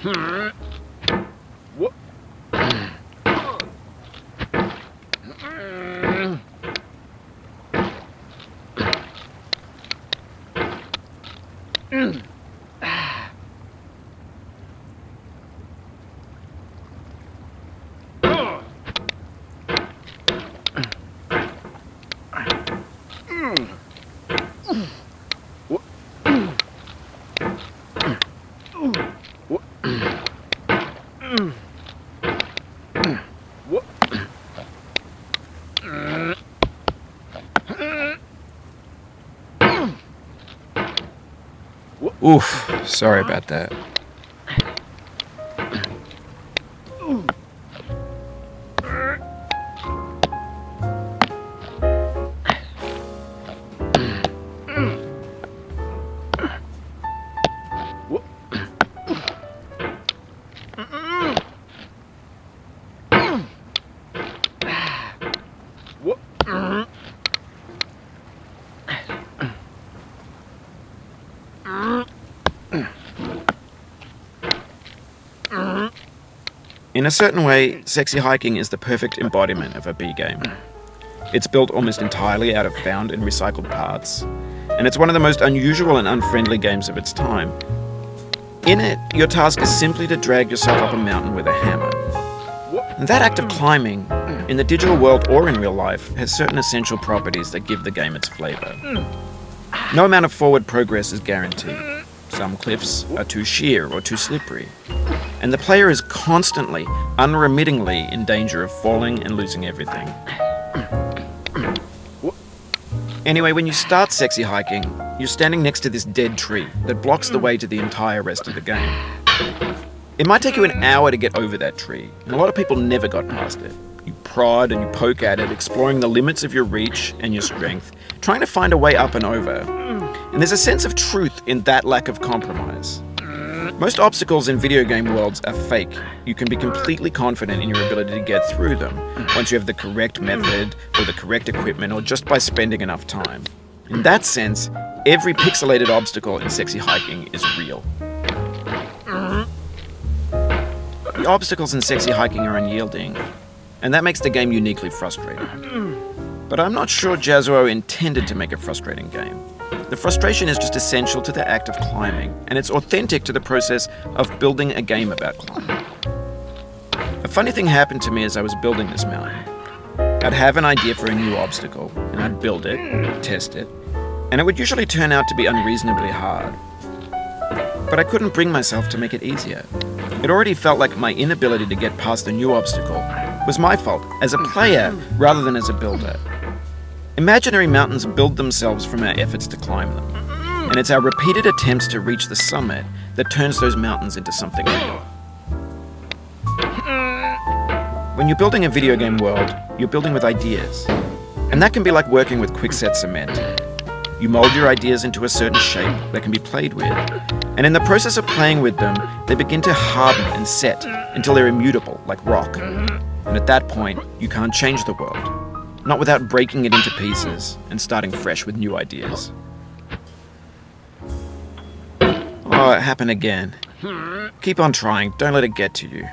What? Oof, sorry about that. In a certain way, Sexy Hiking is the perfect embodiment of a B game. It's built almost entirely out of found and recycled parts, and it's one of the most unusual and unfriendly games of its time. In it, your task is simply to drag yourself up a mountain with a hammer. And that act of climbing, in the digital world or in real life, has certain essential properties that give the game its flavor. No amount of forward progress is guaranteed. Some cliffs are too sheer or too slippery, and the player is constantly, unremittingly in danger of falling and losing everything. Anyway, when you start Sexy Hiking, you're standing next to this dead tree that blocks the way to the entire rest of the game. It might take you an hour to get over that tree, and a lot of people never got past it. You prod and you poke at it, exploring the limits of your reach and your strength, trying to find a way up and over. And there's a sense of truth in that lack of compromise. Most obstacles in video game worlds are fake. You can be completely confident in your ability to get through them once you have the correct method or the correct equipment or just by spending enough time. In that sense, every pixelated obstacle in Sexy Hiking is real. The obstacles in Sexy Hiking are unyielding, and that makes the game uniquely frustrating. But I'm not sure Jazzuo intended to make a frustrating game. The frustration is just essential to the act of climbing, and it's authentic to the process of building a game about climbing. A funny thing happened to me as I was building this mountain. I'd have an idea for a new obstacle, and I'd build it, test it, and it would usually turn out to be unreasonably hard. But I couldn't bring myself to make it easier. It already felt like my inability to get past the new obstacle was my fault as a player rather than as a builder. Imaginary mountains build themselves from our efforts to climb them, and it's our repeated attempts to reach the summit that turns those mountains into something real. When you're building a video game world, you're building with ideas, and that can be like working with quickset cement. You mold your ideas into a certain shape that can be played with, and in the process of playing with them, they begin to harden and set until they're immutable, like rock. And at that point, you can't change the world. Not without breaking it into pieces and starting fresh with new ideas. Oh, it happened again. Keep on trying, don't let it get to you.